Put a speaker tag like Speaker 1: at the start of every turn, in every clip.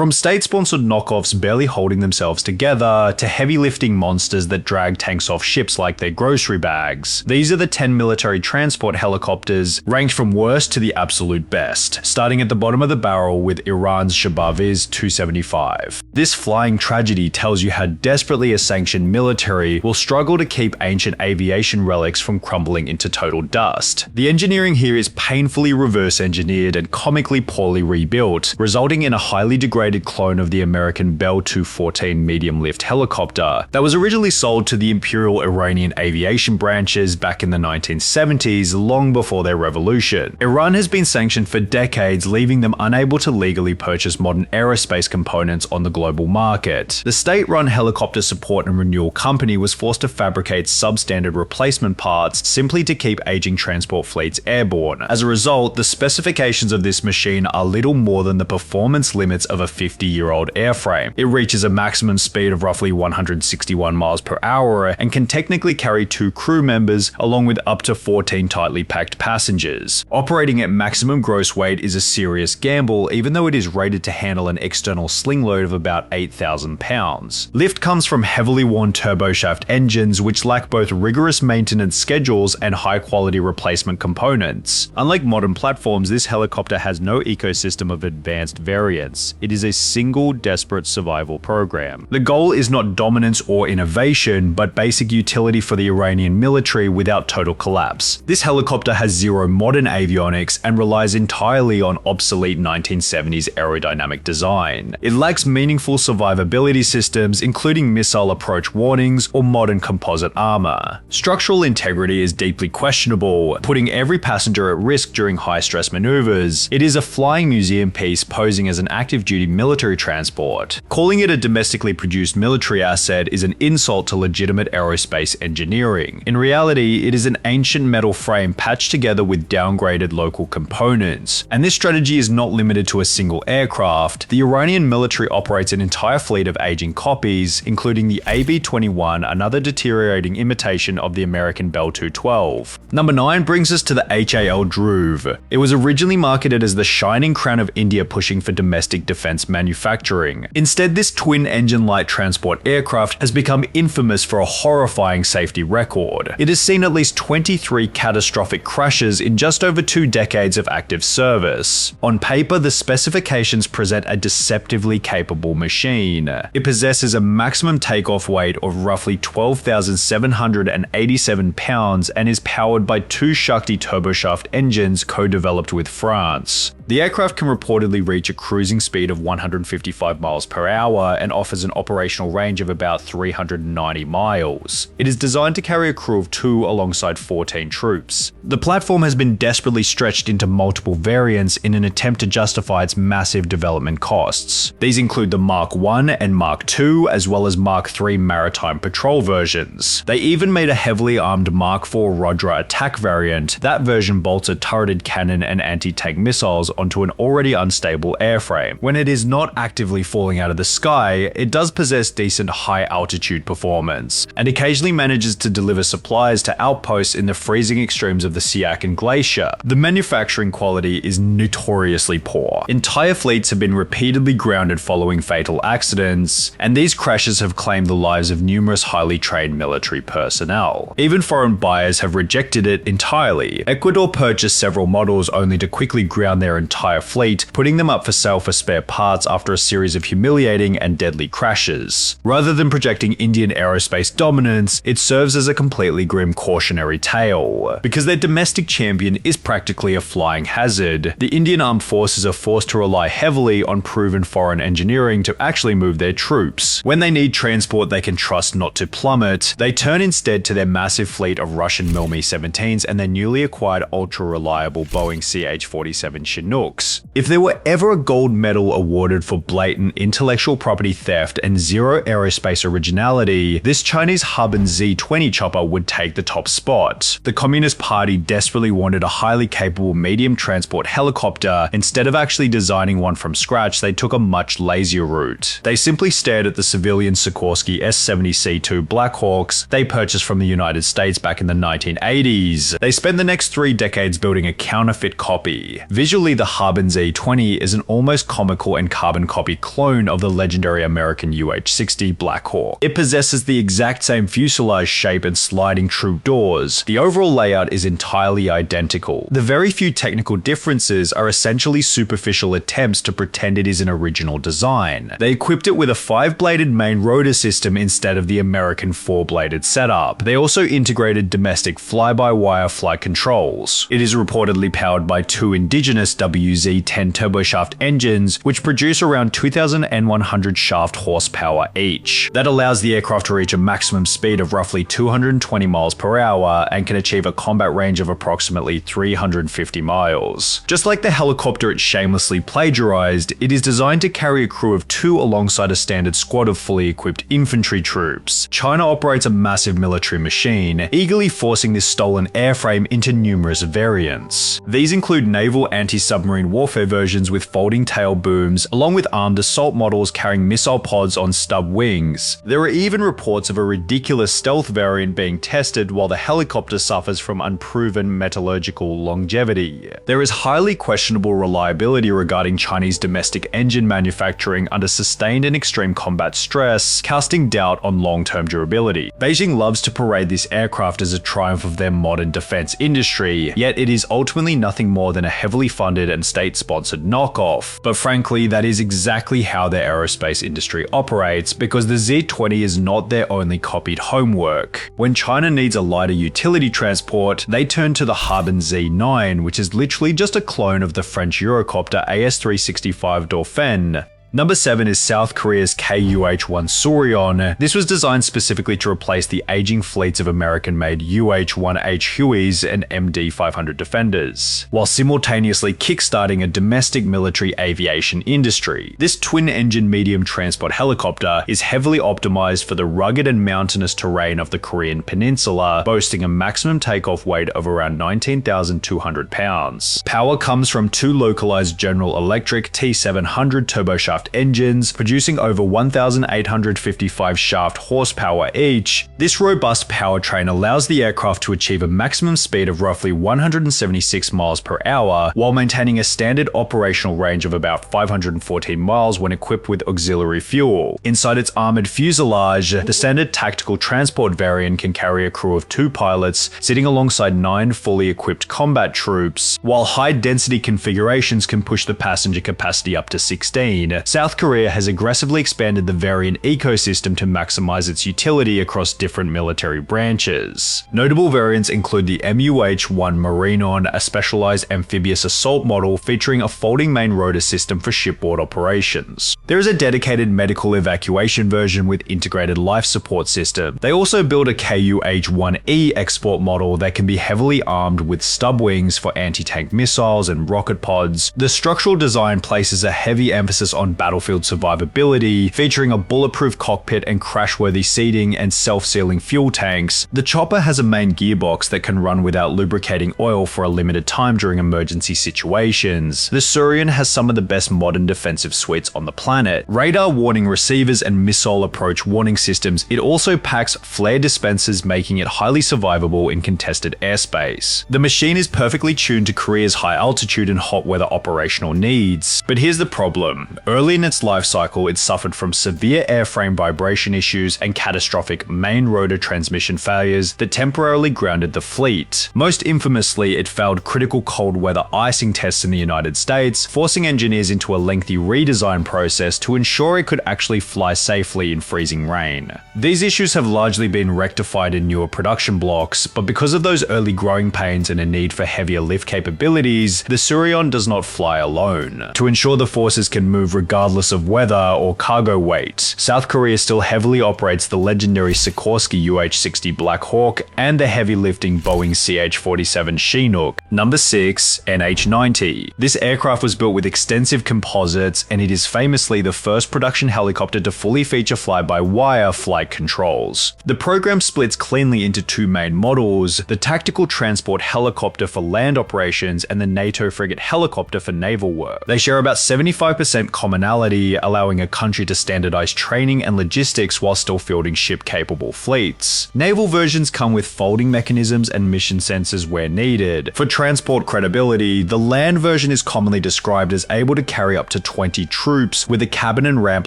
Speaker 1: From state-sponsored knockoffs barely holding themselves together, to heavy-lifting monsters that drag tanks off ships like their grocery bags. These are the 10 military transport helicopters, ranked from worst to the absolute best, starting at the bottom of the barrel with Iran's Shabaviz 275. This flying tragedy tells you how desperately a sanctioned military will struggle to keep ancient aviation relics from crumbling into total dust. The engineering here is painfully reverse-engineered and comically poorly rebuilt, resulting in a highly degraded clone of the American Bell 214 medium-lift helicopter that was originally sold to the Imperial Iranian aviation branches back in the 1970s, long before their revolution. Iran has been sanctioned for decades, leaving them unable to legally purchase modern aerospace components on the global market. The state-run Helicopter Support and Renewal Company was forced to fabricate substandard replacement parts simply to keep aging transport fleets airborne. As a result, the specifications of this machine are little more than the performance limits of a 50-year-old airframe. It reaches a maximum speed of roughly 161 miles per hour and can technically carry 2 crew members along with up to 14 tightly packed passengers. Operating at maximum gross weight is a serious gamble, even though it is rated to handle an external sling load of about 8,000 pounds. Lift comes from heavily worn turboshaft engines which lack both rigorous maintenance schedules and high-quality replacement components. Unlike modern platforms, this helicopter has no ecosystem of advanced variants. It is a single desperate survival program. The goal is not dominance or innovation, but basic utility for the Iranian military without total collapse. This helicopter has zero modern avionics and relies entirely on obsolete 1970s aerodynamic design. It lacks meaningful survivability systems, including missile approach warnings or modern composite armor. Structural integrity is deeply questionable, putting every passenger at risk during high-stress maneuvers. It is a flying museum piece posing as an active-duty military transport. Calling it a domestically produced military asset is an insult to legitimate aerospace engineering. In reality, it is an ancient metal frame patched together with downgraded local components. And this strategy is not limited to a single aircraft. The Iranian military operates an entire fleet of aging copies, including the AB-21, another deteriorating imitation of the American Bell 212. Number 9 brings us to the HAL Dhruv. It was originally marketed as the shining crown of India pushing for domestic defense manufacturing. Instead, this twin-engine light transport aircraft has become infamous for a horrifying safety record. It has seen at least 23 catastrophic crashes in just over 2 decades of active service. On paper, the specifications present a deceptively capable machine. It possesses a maximum takeoff weight of roughly 12,787 pounds and is powered by 2 Shakti turboshaft engines co-developed with France. The aircraft can reportedly reach a cruising speed of 155 miles per hour and offers an operational range of about 390 miles. It is designed to carry a crew of 2 alongside 14 troops. The platform has been desperately stretched into multiple variants in an attempt to justify its massive development costs. These include the Mark I and Mark II, as well as Mark III maritime patrol versions. They even made a heavily armed Mark IV Rodra attack variant. That version bolts a turreted cannon and anti-tank missiles onto an already unstable airframe. When it is not actively falling out of the sky, it does possess decent high-altitude performance, and occasionally manages to deliver supplies to outposts in the freezing extremes of the Siachen Glacier. The manufacturing quality is notoriously poor. Entire fleets have been repeatedly grounded following fatal accidents, and these crashes have claimed the lives of numerous highly trained military personnel. Even foreign buyers have rejected it entirely. Ecuador purchased several models only to quickly ground their entire fleet, putting them up for sale for spare parts after a series of humiliating and deadly crashes. Rather than projecting Indian aerospace dominance, it serves as a completely grim cautionary tale. Because their domestic champion is practically a flying hazard, the Indian armed forces are forced to rely heavily on proven foreign engineering to actually move their troops. When they need transport they can trust not to plummet, they turn instead to their massive fleet of Russian Mil-Me-17s and their newly acquired ultra-reliable Boeing CH-47 Chinooks. If there were ever a gold medal awarded for blatant intellectual property theft and zero aerospace originality, this Chinese Hubin Z-20 chopper would take the top spot. The Communist Party desperately wanted a highly capable medium transport helicopter. Instead of actually designing one from scratch, they took a much lazier route. They simply stared at the civilian Sikorsky S-70C2 Blackhawks they purchased from the United States back in the 1980s. They spent the next 3 decades building a counterfeit copy. Visually, the Harbin Z-20 is an almost comical and carbon copy clone of the legendary American UH-60 Black Hawk. It possesses the exact same fuselage shape and sliding troop doors. The overall layout is entirely identical. The very few technical differences are essentially superficial attempts to pretend it is an original design. They equipped it with a 5-bladed main rotor system instead of the American 4-bladed setup. They also integrated domestic fly-by-wire flight controls. It is reportedly powered by 2 indigenous WZ-10 turboshaft engines, which produce around 2,100 shaft horsepower each. That allows the aircraft to reach a maximum speed of roughly 220 miles per hour and can achieve a combat range of approximately 350 miles. Just like the helicopter it shamelessly plagiarized, it is designed to carry a crew of 2 alongside a standard squad of fully equipped infantry troops. China operates a massive military machine, eagerly forcing this stolen airframe into numerous variants. These include naval anti-submarine warfare versions with folding tail booms, along with armed assault models carrying missile pods on stub wings. There are even reports of a ridiculous stealth variant being tested while the helicopter suffers from unproven metallurgical longevity. There is highly questionable reliability regarding Chinese domestic engine manufacturing under sustained and extreme combat stress, casting doubt on long-term durability. Beijing loves to parade this aircraft as a triumph of their modern defense industry, yet it is ultimately nothing more than a heavily funded and state-sponsored knockoff. But frankly, that is exactly how their aerospace industry operates, because the Z-20 is not their only copied homework. When China needs a lighter utility transport, they turn to the Harbin Z-9, which is literally just a clone of the French Eurocopter AS-365 Dauphin. Number 7 is South Korea's KUH-1 Surion. This was designed specifically to replace the aging fleets of American-made UH-1H Hueys and MD-500 Defenders, while simultaneously kickstarting a domestic military aviation industry. This twin-engine medium transport helicopter is heavily optimized for the rugged and mountainous terrain of the Korean peninsula, boasting a maximum takeoff weight of around 19,200 pounds. Power comes from 2 localized General Electric T700 turboshaft engines, producing over 1,855 shaft horsepower each. This robust powertrain allows the aircraft to achieve a maximum speed of roughly 176 miles per hour, while maintaining a standard operational range of about 514 miles when equipped with auxiliary fuel. Inside its armored fuselage, the standard tactical transport variant can carry a crew of 2 pilots, sitting alongside 9 fully equipped combat troops, while high-density configurations can push the passenger capacity up to 16. South Korea has aggressively expanded the variant ecosystem to maximize its utility across different military branches. Notable variants include the MUH-1 Marinon, a specialized amphibious assault model featuring a folding main rotor system for shipboard operations. There is a dedicated medical evacuation version with integrated life support system. They also build a KUH-1E export model that can be heavily armed with stub wings for anti-tank missiles and rocket pods. The structural design places a heavy emphasis on battlefield survivability, featuring a bulletproof cockpit and crash-worthy seating and self-sealing fuel tanks. The chopper has a main gearbox that can run without lubricating oil for a limited time during emergency situations. The Surion has some of the best modern defensive suites on the planet. Radar warning receivers and missile approach warning systems. It also packs flare dispensers, making it highly survivable in contested airspace. The machine is perfectly tuned to Korea's high altitude and hot weather operational needs. But here's the problem. Early in its life cycle, it suffered from severe airframe vibration issues and catastrophic main rotor transmission failures that temporarily grounded the fleet. Most infamously, it failed critical cold weather icing tests in the United States, forcing engineers into a lengthy redesign process to ensure it could actually fly safely in freezing rain. These issues have largely been rectified in newer production blocks, but because of those early growing pains and a need for heavier lift capabilities, the Surion does not fly alone. To ensure the forces can move regardless of weather or cargo weight, South Korea still heavily operates the legendary Sikorsky UH-60 Black Hawk and the heavy-lifting Boeing CH-47 Chinook. Number 6. NH-90. This aircraft was built with extensive composites, and it is famously the first production helicopter to fully feature fly-by-wire flight controls. The program splits cleanly into 2 main models, the tactical transport helicopter for land operations and the NATO frigate helicopter for naval work. They share about 75% commonality functionality, allowing a country to standardize training and logistics while still fielding ship-capable fleets. Naval versions come with folding mechanisms and mission sensors where needed. For transport credibility, the land version is commonly described as able to carry up to 20 troops, with a cabin and ramp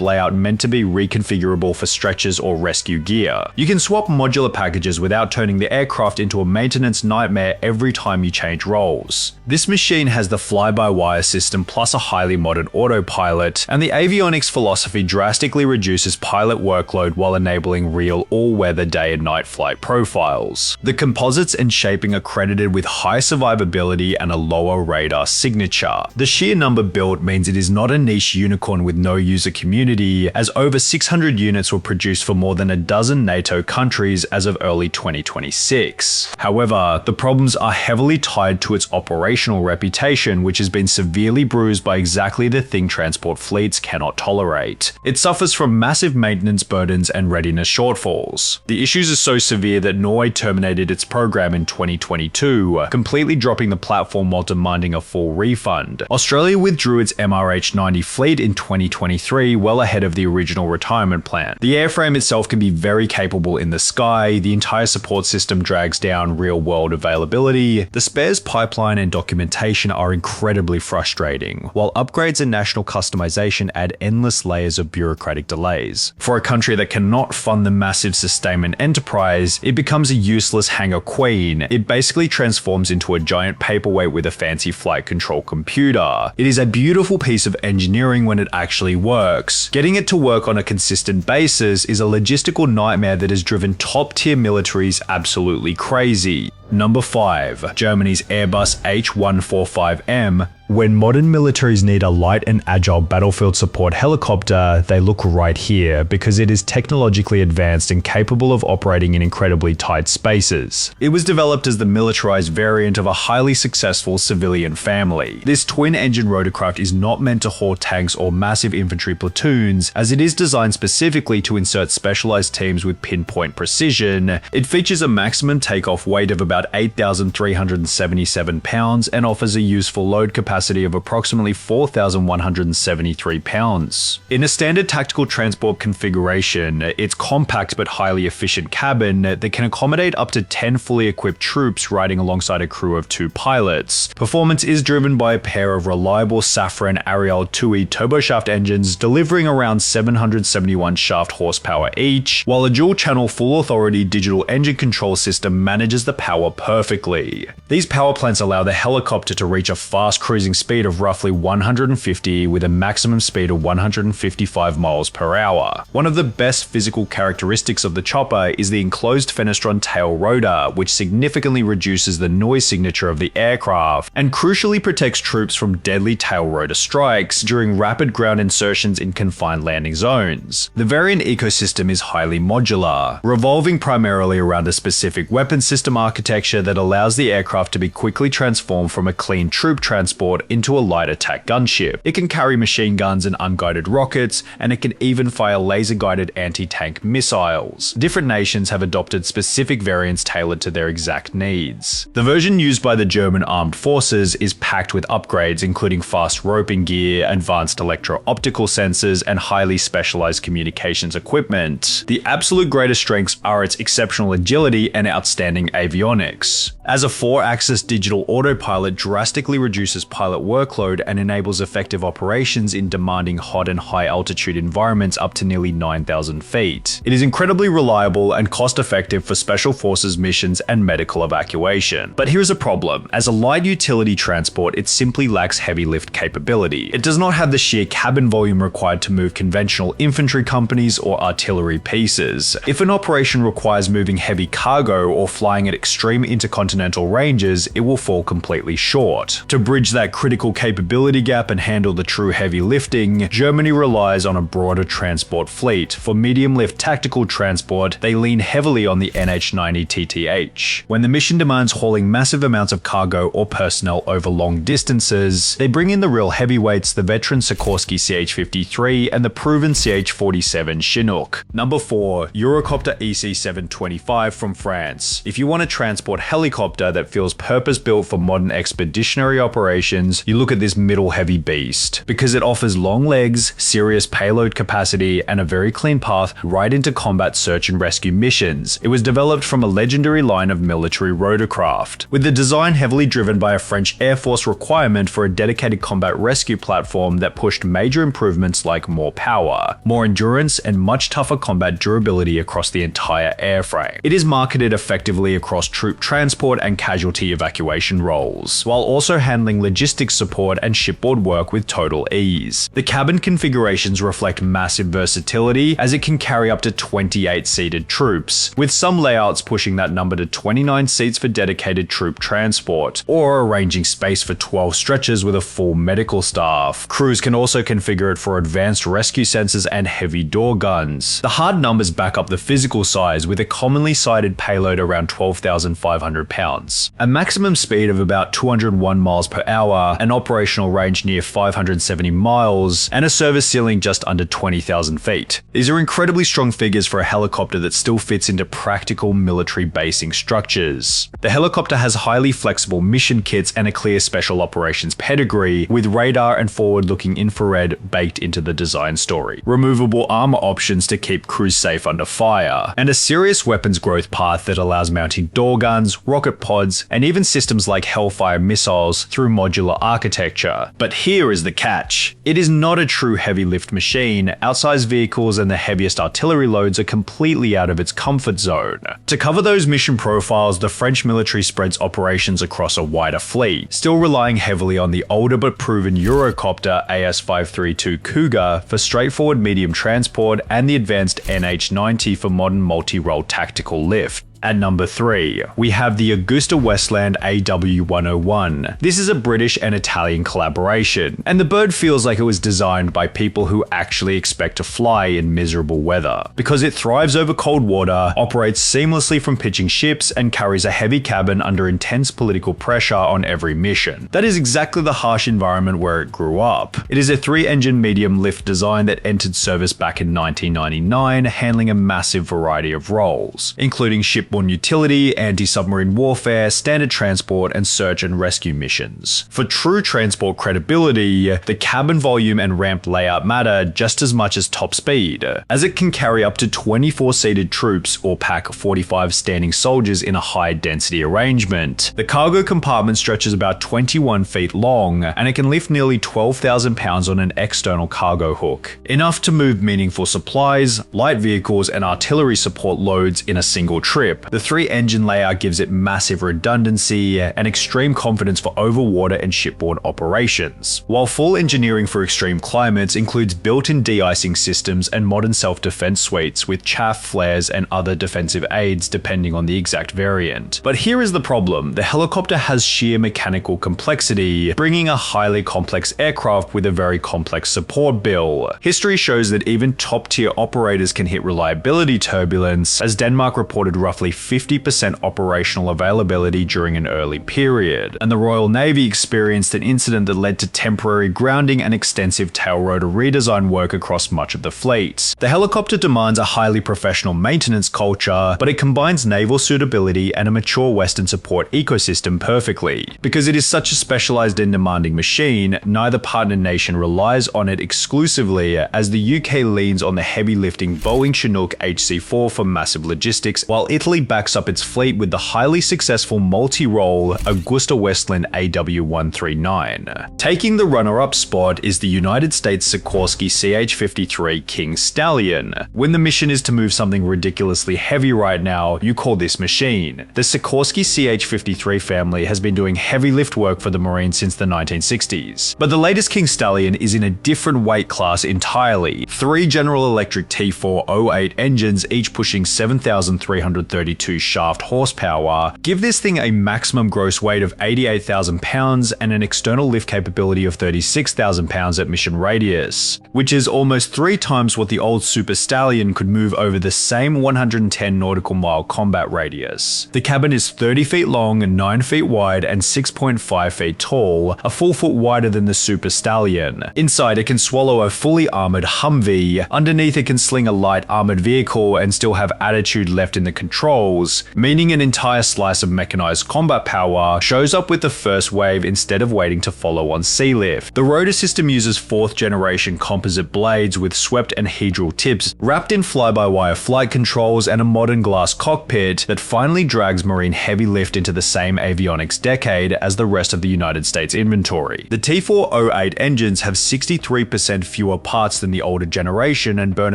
Speaker 1: layout meant to be reconfigurable for stretchers or rescue gear. You can swap modular packages without turning the aircraft into a maintenance nightmare every time you change roles. This machine has the fly-by-wire system plus a highly modern autopilot, and the avionics philosophy drastically reduces pilot workload while enabling real all-weather day and night flight profiles. The composites and shaping are credited with high survivability and a lower radar signature. The sheer number built means it is not a niche unicorn with no user community, as over 600 units were produced for more than a dozen NATO countries as of early 2026. However, the problems are heavily tied to its operational reputation, which has been severely bruised by exactly the thing transport fleets cannot tolerate. It suffers from massive maintenance burdens and readiness shortfalls. The issues are so severe that Norway terminated its program in 2022, completely dropping the platform while demanding a full refund. Australia withdrew its MRH-90 fleet in 2023, well ahead of the original retirement plan. The airframe itself can be very capable in the sky, the entire support system drags down real-world availability, the spares pipeline and documentation are incredibly frustrating, while upgrades and national customization add endless layers of bureaucratic delays. For a country that cannot fund the massive sustainment enterprise, it becomes a useless hangar queen. It basically transforms into a giant paperweight with a fancy flight control computer. It is a beautiful piece of engineering when it actually works. Getting it to work on a consistent basis is a logistical nightmare that has driven top-tier militaries absolutely crazy. Number 5. Germany's Airbus H145M. When modern militaries need a light and agile battlefield support helicopter, they look right here because it is technologically advanced and capable of operating in incredibly tight spaces. It was developed as the militarized variant of a highly successful civilian family. This twin-engine rotorcraft is not meant to haul tanks or massive infantry platoons, as it is designed specifically to insert specialized teams with pinpoint precision. It features a maximum takeoff weight of about 8,377 pounds and offers a useful load capacity of approximately 4,173 pounds. In a standard tactical transport configuration, it's compact but highly efficient cabin that can accommodate up to 10 fully equipped troops riding alongside a crew of 2 pilots. Performance is driven by a pair of reliable Safran Ariel 2E turboshaft engines delivering around 771 shaft horsepower each, while a dual-channel full authority digital engine control system manages the power perfectly. These power plants allow the helicopter to reach a fast cruising speed of roughly 150 with a maximum speed of 155 miles per hour. One of the best physical characteristics of the chopper is the enclosed fenestron tail rotor, which significantly reduces the noise signature of the aircraft and crucially protects troops from deadly tail rotor strikes during rapid ground insertions in confined landing zones. The variant ecosystem is highly modular, revolving primarily around a specific weapon system architecture that allows the aircraft to be quickly transformed from a clean troop transport into a light attack gunship. It can carry machine guns and unguided rockets, and it can even fire laser-guided anti-tank missiles. Different nations have adopted specific variants tailored to their exact needs. The version used by the German armed forces is packed with upgrades including fast roping gear, advanced electro-optical sensors, and highly specialized communications equipment. The absolute greatest strengths are its exceptional agility and outstanding avionics, as a 4-axis digital autopilot drastically reduces pilot workload and enables effective operations in demanding hot and high altitude environments up to nearly 9,000 feet. It is incredibly reliable and cost-effective for special forces missions and medical evacuation. But here is a problem. As a light utility transport, it simply lacks heavy lift capability. It does not have the sheer cabin volume required to move conventional infantry companies or artillery pieces. If an operation requires moving heavy cargo or flying at extreme intercontinental ranges, it will fall completely short. To bridge that critical capability gap and handle the true heavy lifting, Germany relies on a broader transport fleet. For medium-lift tactical transport, they lean heavily on the NH-90 TTH. When the mission demands hauling massive amounts of cargo or personnel over long distances, they bring in the real heavyweights, the veteran Sikorsky CH-53 and the proven CH-47 Chinook. Number 4. Eurocopter EC-725 from France. If you want to transport transport helicopter that feels purpose-built for modern expeditionary operations, you look at this middle heavy beast, because it offers long legs, serious payload capacity, and a very clean path right into combat search and rescue missions. It was developed from a legendary line of military rotorcraft, with the design heavily driven by a French Air Force requirement for a dedicated combat rescue platform that pushed major improvements like more power, more endurance, and much tougher combat durability across the entire airframe. It is marketed effectively across troop transport and casualty evacuation roles, while also handling logistics support and shipboard work with total ease. The cabin configurations reflect massive versatility, as it can carry up to 28 seated troops, with some layouts pushing that number to 29 seats for dedicated troop transport, or arranging space for 12 stretchers with a full medical staff. Crews can also configure it for advanced rescue sensors and heavy door guns. The hard numbers back up the physical size, with a commonly cited payload around 12,500 pounds, a maximum speed of about 201 miles per hour, an operational range near 570 miles, and a service ceiling just under 20,000 feet. These are incredibly strong figures for a helicopter that still fits into practical military basing structures. The helicopter has highly flexible mission kits and a clear special operations pedigree, with radar and forward-looking infrared baked into the design story, removable armor options to keep crews safe under fire, and a serious weapons growth path that allows mounting door guns, rocket pods, and even systems like Hellfire missiles through modular architecture. But here is the catch. It is not a true heavy lift machine. Outsized vehicles and the heaviest artillery loads are completely out of its comfort zone. To cover those mission profiles, the French military spreads operations across a wider fleet, still relying heavily on the older but proven Eurocopter AS532 Cougar for straightforward medium transport and the advanced NH90 for modern multi-role tactical lift. At number 3, we have the Augusta Westland AW101. This is a British and Italian collaboration, and the bird feels like it was designed by people who actually expect to fly in miserable weather, because it thrives over cold water, operates seamlessly from pitching ships, and carries a heavy cabin under intense political pressure on every mission. That is exactly the harsh environment where it grew up. It is a 3-engine medium lift design that entered service back in 1999, handling a massive variety of roles, including shipboard utility, anti-submarine warfare, standard transport, and search and rescue missions. For true transport credibility, the cabin volume and ramped layout matter just as much as top speed, as it can carry up to 24 seated troops or pack 45 standing soldiers in a high-density arrangement. The cargo compartment stretches about 21 feet long, and it can lift nearly 12,000 pounds on an external cargo hook, enough to move meaningful supplies, light vehicles, and artillery support loads in a single trip. The 3-engine layout gives it massive redundancy and extreme confidence for over-water and shipboard operations, while full engineering for extreme climates includes built-in de-icing systems and modern self-defense suites with chaff, flares, and other defensive aids depending on the exact variant. But here is the problem: the helicopter has sheer mechanical complexity, bringing a highly complex aircraft with a very complex support bill. History shows that even top-tier operators can hit reliability turbulence, as Denmark reported roughly 50% operational availability during an early period, and the Royal Navy experienced an incident that led to temporary grounding and extensive tail rotor redesign work across much of the fleet. The helicopter demands a highly professional maintenance culture, but it combines naval suitability and a mature Western support ecosystem perfectly. Because it is such a specialized and demanding machine, neither partner nation relies on it exclusively, as the UK leans on the heavy lifting Boeing Chinook HC-4 for massive logistics, while Italy backs up its fleet with the highly successful multi-role Augusta Westland AW139. Taking the runner-up spot is the United States Sikorsky CH-53 King Stallion. When the mission is to move something ridiculously heavy right now, you call this machine. The Sikorsky CH-53 family has been doing heavy lift work for the Marines since the 1960s. But the latest King Stallion is in a different weight class entirely. 3 General Electric T408 engines, each pushing 7,332 shaft horsepower, give this thing a maximum gross weight of 88,000 pounds and an external lift capability of 36,000 pounds at mission radius, which is almost 3 times what the old Super Stallion could move over the same 110 nautical mile combat radius. The cabin is 30 feet long, 9 feet wide, and 6.5 feet tall, a full foot wider than the Super Stallion. Inside, it can swallow a fully armored Humvee. Underneath, it can sling a light armored vehicle and still have attitude left in the control controls, meaning an entire slice of mechanized combat power shows up with the first wave instead of waiting to follow on sealift. The rotor system uses 4th generation composite blades with swept and hedral tips wrapped in fly-by-wire flight controls and a modern glass cockpit that finally drags marine heavy lift into the same avionics decade as the rest of the United States inventory. The T408 engines have 63% fewer parts than the older generation and burn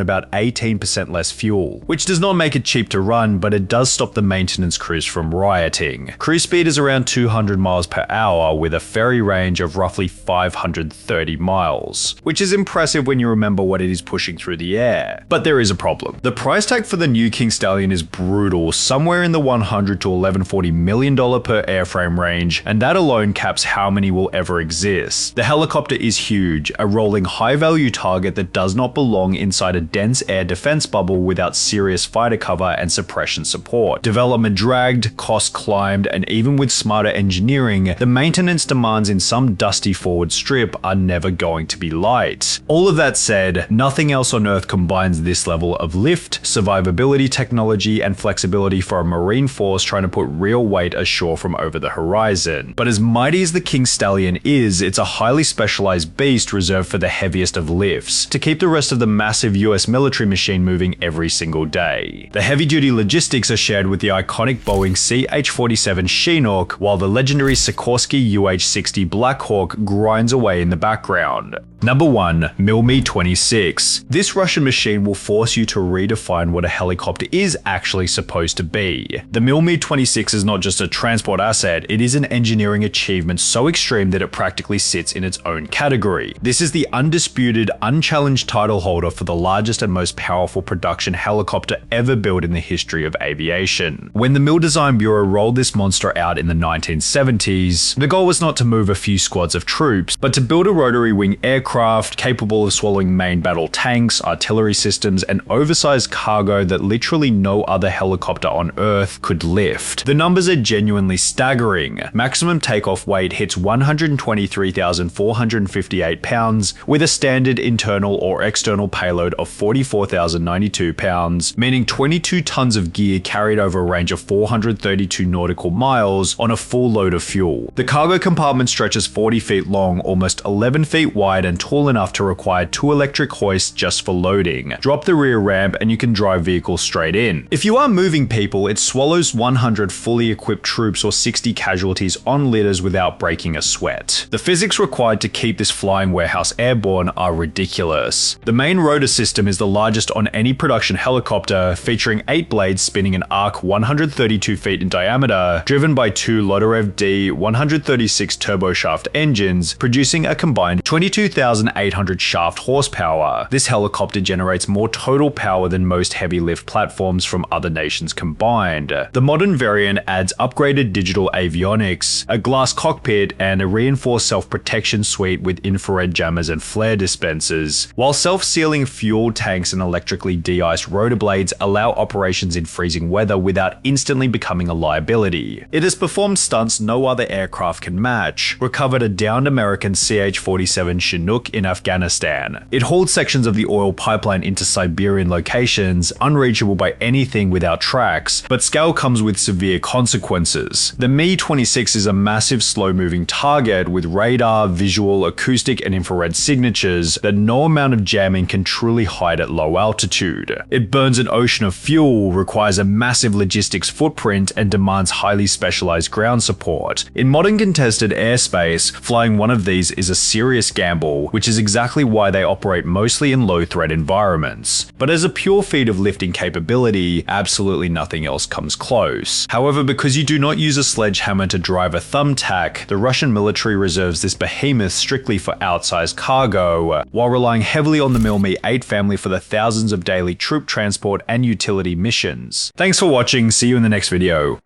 Speaker 1: about 18% less fuel, which does not make it cheap to run, but it does stop the maintenance crews from rioting. Cruise speed is around 200 miles per hour with a ferry range of roughly 530 miles, which is impressive when you remember what it is pushing through the air. But there is a problem. The price tag for the new King Stallion is brutal, somewhere in the $100 to $1140 million per airframe range, and that alone caps how many will ever exist. The helicopter is huge, a rolling high-value target that does not belong inside a dense air defense bubble without serious fighter cover and suppression support. Development dragged, cost climbed, and even with smarter engineering, the maintenance demands in some dusty forward strip are never going to be light. All of that said, nothing else on Earth combines this level of lift, survivability technology, and flexibility for a marine force trying to put real weight ashore from over the horizon. But as mighty as the King Stallion is, it's a highly specialized beast reserved for the heaviest of lifts, to keep the rest of the massive US military machine moving every single day. The heavy-duty logistics are shared with the iconic Boeing CH-47 Chinook, while the legendary Sikorsky UH-60 Black Hawk grinds away in the background. Number 1. Mil-Me-26. This Russian machine will force you to redefine what a helicopter is actually supposed to be. The Mil-Me-26 is not just a transport asset, it is an engineering achievement so extreme that it practically sits in its own category. This is the undisputed, unchallenged title holder for the largest and most powerful production helicopter ever built in the history of aviation. When the Mil Design Bureau rolled this monster out in the 1970s, the goal was not to move a few squads of troops, but to build a rotary wing aircraft capable of swallowing main battle tanks, artillery systems, and oversized cargo that literally no other helicopter on Earth could lift. The numbers are genuinely staggering. Maximum takeoff weight hits 123,458 pounds, with a standard internal or external payload of 44,092 pounds, meaning 22 tons of gear carried over a range of 432 nautical miles on a full load of fuel. The cargo compartment stretches 40 feet long, almost 11 feet wide, and tall enough to require 2 electric hoists just for loading. Drop the rear ramp and you can drive vehicles straight in. If you are moving people, it swallows 100 fully equipped troops or 60 casualties on litters without breaking a sweat. The physics required to keep this flying warehouse airborne are ridiculous. The main rotor system is the largest on any production helicopter, featuring 8 blades spinning an arc 132 feet in diameter, driven by 2 Lotarev D 136 turboshaft engines, producing a combined 22,800 shaft horsepower. This helicopter generates more total power than most heavy lift platforms from other nations combined. The modern variant adds upgraded digital avionics, a glass cockpit, and a reinforced self-protection suite with infrared jammers and flare dispensers, while self-sealing fuel tanks and electrically de-iced rotor blades allow operations in freezing weather without instantly becoming a liability. It has performed stunts no other aircraft can match, recovered a downed American CH-47 Chinook in Afghanistan. It hauled sections of the oil pipeline into Siberian locations, unreachable by anything without tracks, but scale comes with severe consequences. The Me-26 is a massive slow-moving target with radar, visual, acoustic, and infrared signatures that no amount of jamming can truly hide at low altitude. It burns an ocean of fuel, requires a massive logistics footprint, and demands highly specialized ground support. In modern contested airspace, flying one of these is a serious gamble, which is exactly why they operate mostly in low-threat environments. But as a pure feat of lifting capability, absolutely nothing else comes close. However, because you do not use a sledgehammer to drive a thumbtack, the Russian military reserves this behemoth strictly for outsized cargo, while relying heavily on the Mil-Me-8 family for the thousands of daily troop transport and utility missions. Thanks for watching, see you in the next video.